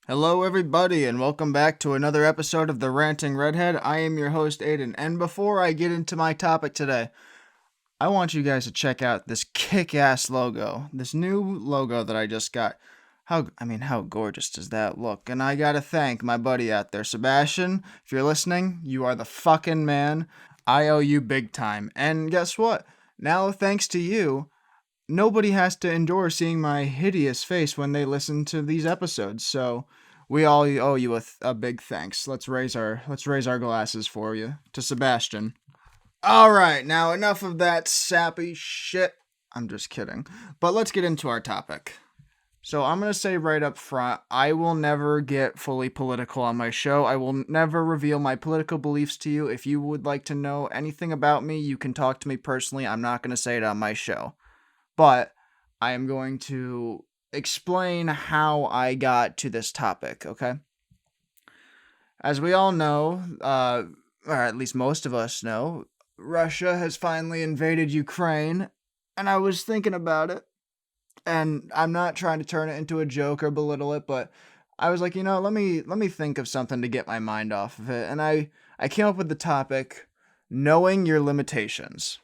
Hello, everybody, and welcome back to another episode of The Ranting Redhead. I am your host, Aiden, and before I get into my topic today, I want you guys to check out this kick-ass logo, this new logo that I just got. How gorgeous does that look? And I gotta thank my buddy out there, Sebastian. If you're listening, you are the fucking man. I owe you big time. And guess what? Now, thanks to you, nobody has to endure seeing my hideous face when they listen to these episodes. So we all owe you a big thanks. Let's raise our glasses for you to Sebastian. All right, now enough of that sappy shit. I'm just kidding. But let's get into our topic. So I'm going to say right up front, I will never get fully political on my show. I will never reveal my political beliefs to you. If you would like to know anything about me, you can talk to me personally. I'm not going to say it on my show. But I am going to explain how I got to this topic, okay? As we all know, or at least most of us know, Russia has finally invaded Ukraine, and I was thinking about it, and I'm not trying to turn it into a joke or belittle it, but I was like, let me think of something to get my mind off of it, and I came up with the topic, knowing your limitations.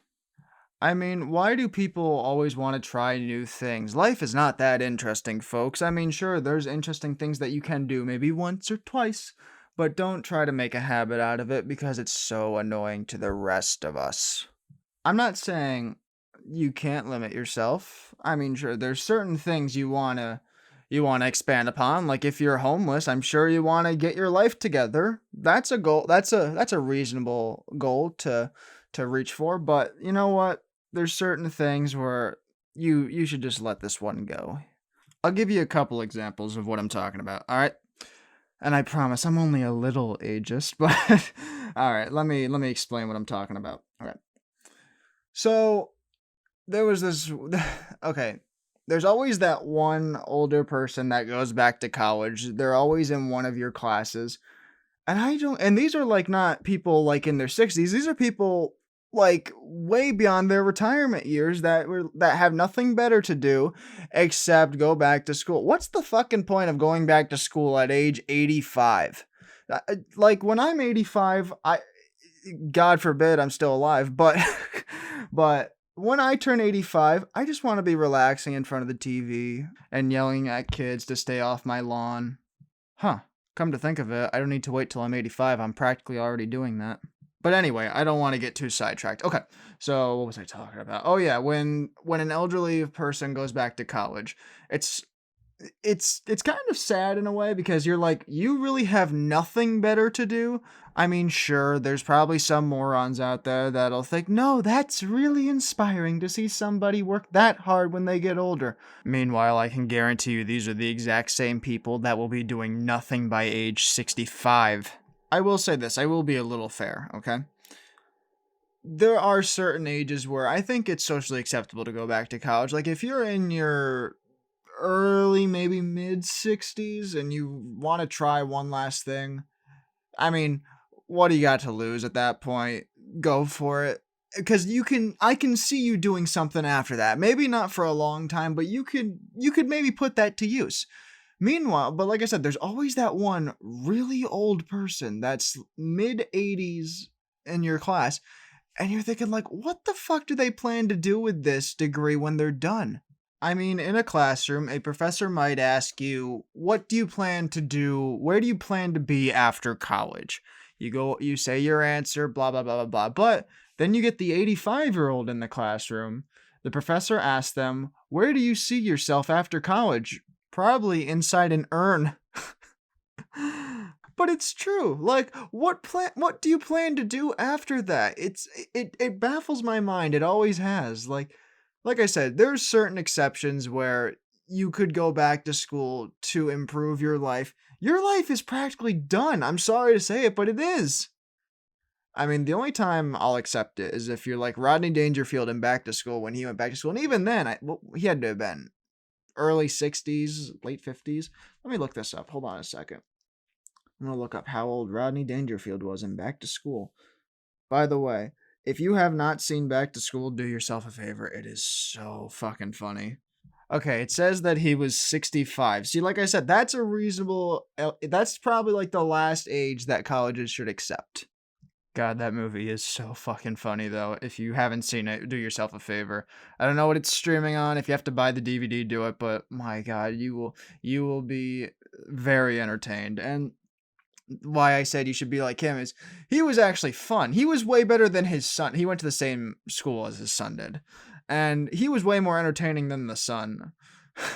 I mean, why do people always want to try new things? Life is not that interesting, folks. I mean, sure, there's interesting things that you can do maybe once or twice, but don't try to make a habit out of it because it's so annoying to the rest of us. I'm not saying you can't limit yourself. I mean, sure, there's certain things you want to expand upon. Like if you're homeless, I'm sure you want to get your life together. That's a goal. That's a reasonable goal to reach for, but you know what? There's certain things where you should just let this one go. I'll give you a couple examples of what I'm talking about. All right? And I promise I'm only a little ageist, but all right, let me explain what I'm talking about. All right. So, there was this okay, there's always that one older person that goes back to college. They're always in one of your classes. And these are like not people like in their 60s. These are people like way beyond their retirement years that have nothing better to do except go back to school. What's the fucking point of going back to school at age 85? Like when I'm 85, God forbid I'm still alive, but but when I turn 85, I just want to be relaxing in front of the TV and yelling at kids to stay off my lawn. Huh. Come to think of it, I don't need to wait till I'm 85. I'm practically already doing that. But anyway, I don't want to get too sidetracked. Okay, so what was I talking about? Oh yeah, when an elderly person goes back to college, it's it's kind of sad in a way because you're like, you really have nothing better to do. I mean, sure, there's probably some morons out there that'll think, no, that's really inspiring to see somebody work that hard when they get older. Meanwhile, I can guarantee you these are the exact same people that will be doing nothing by age 65. I will say this, I will be a little fair, okay? There are certain ages where I think it's socially acceptable to go back to college. Like if you're in your early, maybe mid 60s, and you want to try one last thing, I mean, what do you got to lose at that point? Go for it. Because I can see you doing something after that. Maybe not for a long time, but you could maybe put that to use. Meanwhile, but like I said, there's always that one really old person that's mid 80s in your class, and you're thinking like, what the fuck do they plan to do with this degree when they're done? I mean, in a classroom, a professor might ask you, what do you plan to do? Where do you plan to be after college? You say your answer, blah, blah, blah, blah, blah. But then you get the 85-year-old in the classroom. The professor asks them, where do you see yourself after college? Probably inside an urn. But it's true. Like, what do you plan to do after that? It baffles my mind. It always has. Like I said, there's certain exceptions where you could go back to school to improve your life. Your life is practically done. I'm sorry to say it, but it is. I mean, the only time I'll accept it is if you're like Rodney Dangerfield in Back to School when he went back to school. And even then, he had to have been early 60s, late 50s. Let me look this up. Hold on a second. I'm going to look up how old Rodney Dangerfield was in Back to School. By the way, if you have not seen Back to School, do yourself a favor. It is so fucking funny. Okay, it says that he was 65. See, like I said, that's a reasonable. That's probably like the last age that colleges should accept. God, that movie is so fucking funny, though. If you haven't seen it, do yourself a favor. I don't know what it's streaming on. If you have to buy the DVD, do it. But my God, you will be very entertained. And why I said you should be like him is he was actually fun. He was way better than his son. He went to the same school as his son did, and he was way more entertaining than the son.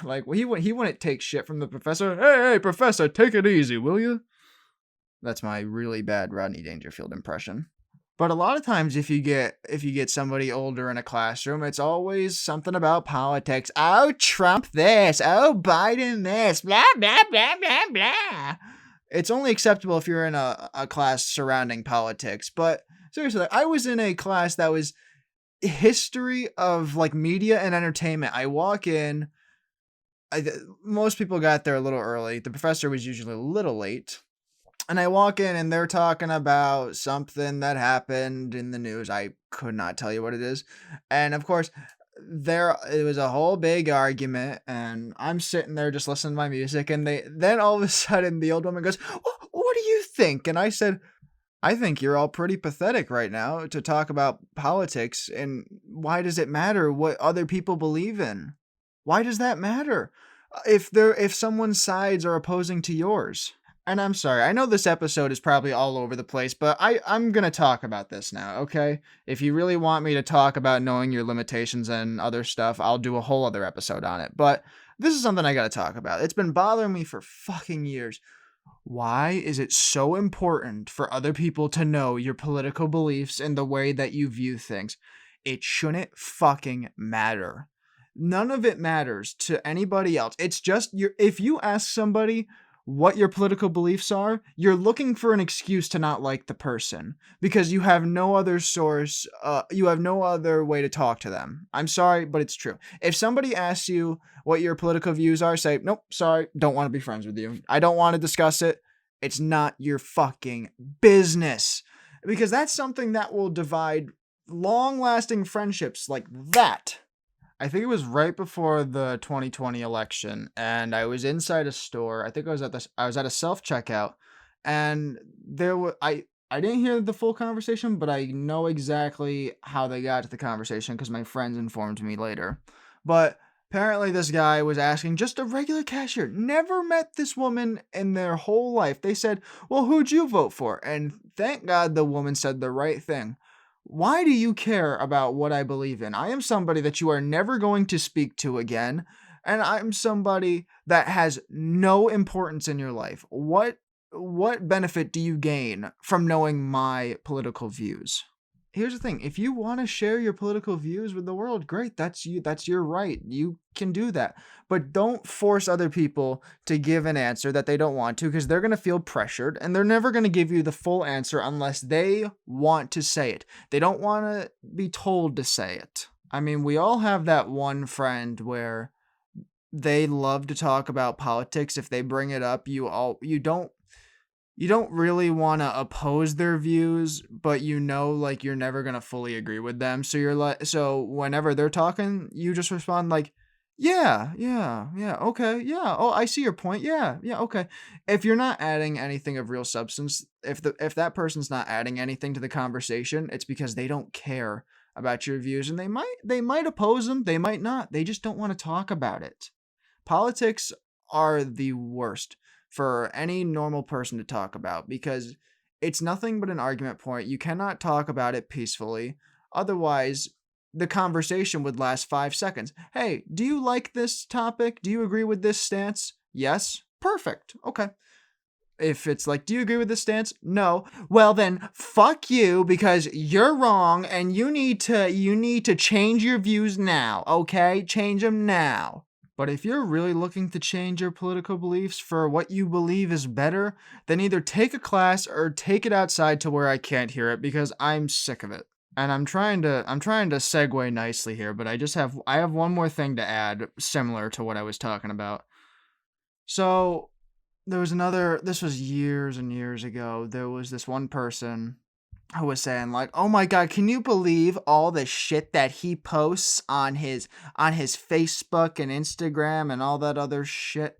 Like he wouldn't take shit from the professor. Hey, professor, take it easy, will you? That's my really bad Rodney Dangerfield impression. But a lot of times if you get somebody older in a classroom, it's always something about politics. Oh, Trump this. Oh, Biden this. Blah, blah, blah, blah, blah. It's only acceptable if you're in a class surrounding politics. But seriously, I was in a class that was history of like media and entertainment. I walk in. Most people got there a little early. The professor was usually a little late. And I walk in and they're talking about something that happened in the news. I could not tell you what it is. And of course, there it was a whole big argument and I'm sitting there just listening to my music and then all of a sudden the old woman goes, What do you think?" And I said, "I think you're all pretty pathetic right now to talk about politics, and why does it matter what other people believe in? Why does that matter? If someone's sides are opposing to yours?" And I'm sorry, I know this episode is probably all over the place, but I'm gonna talk about this now, okay? If you really want me to talk about knowing your limitations and other stuff, I'll do a whole other episode on it. But this is something I gotta talk about. It's been bothering me for fucking years. Why is it so important for other people to know your political beliefs and the way that you view things? It shouldn't fucking matter. None of it matters to anybody else. It's just if you ask somebody what your political beliefs are, you're looking for an excuse to not like the person because you have no other source, you have no other way to talk to them. I'm sorry, but it's true. If somebody asks you what your political views are, say, "Nope, sorry, don't want to be friends with you. I don't want to discuss it. It's not your fucking business." Because that's something that will divide long-lasting friendships like that. I think it was right before the 2020 election, and I was inside a store. I think I was at a self checkout, and I didn't hear the full conversation, but I know exactly how they got to the conversation because my friends informed me later. But apparently, this guy was asking just a regular cashier, never met this woman in their whole life. They said, "Well, who'd you vote for?" And thank God the woman said the right thing. Why do you care about what I believe in? I am somebody that you are never going to speak to again, and I'm somebody that has no importance in your life. What benefit do you gain from knowing my political views? Here's the thing, if you want to share your political views with the world, great, that's your right. You can do that. But don't force other people to give an answer that they don't want to because they're going to feel pressured and they're never going to give you the full answer unless they want to say it. They don't want to be told to say it. I mean, we all have that one friend where they love to talk about politics. If they bring it up, you don't really want to oppose their views, but like you're never going to fully agree with them. So whenever they're talking, you just respond like, "Yeah, yeah, yeah, okay, yeah. Oh, I see your point. Yeah, yeah, okay." If you're not adding anything of real substance, if that person's not adding anything to the conversation, it's because they don't care about your views and they might oppose them, they might not. They just don't want to talk about it. Politics are the worst for any normal person to talk about because it's nothing but an argument point. You cannot talk about it peacefully. Otherwise, the conversation would last 5 seconds. "Hey, do you like this topic? Do you agree with this stance?" "Yes." "Perfect. Okay." If it's like, "Do you agree with this stance?" "No." "Well then, fuck you because you're wrong and you need to change your views now, okay? Change them now." But if you're really looking to change your political beliefs for what you believe is better, then either take a class or take it outside to where I can't hear it because I'm sick of it. And I'm trying to segue nicely here, but I have one more thing to add similar to what I was talking about. So this was years and years ago. There was this one person who was saying like, "Oh my god, can you believe all the shit that he posts on his Facebook and Instagram and all that other shit?"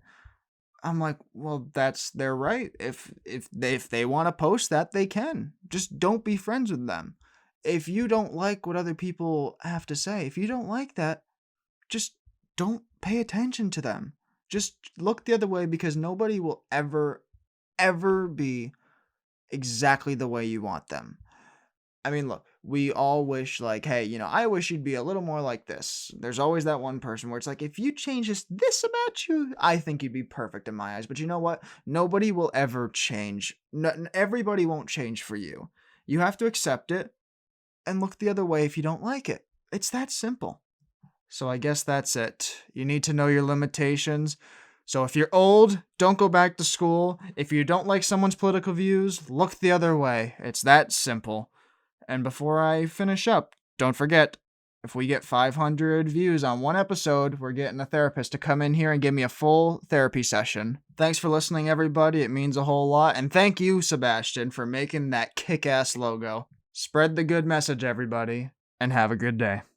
I'm like, "Well, that's their right. If they want to post that, they can. Just don't be friends with them. If you don't like what other people have to say, if you don't like that, just don't pay attention to them. Just look the other way because nobody will ever be exactly the way you want them." I mean, look, we all wish, like, hey, I wish you'd be a little more like this. There's always that one person where it's like, if you change this about you, I think you'd be perfect in my eyes. But you know what? Nobody will ever change. No, everybody won't change for you. You have to accept it and look the other way if you don't like it. It's that simple. So I guess that's it. You need to know your limitations. So if you're old, don't go back to school. If you don't like someone's political views, look the other way. It's that simple. And before I finish up, don't forget, if we get 500 views on one episode, we're getting a therapist to come in here and give me a full therapy session. Thanks for listening, everybody. It means a whole lot. And thank you, Sebastian, for making that kick-ass logo. Spread the good message, everybody, and have a good day.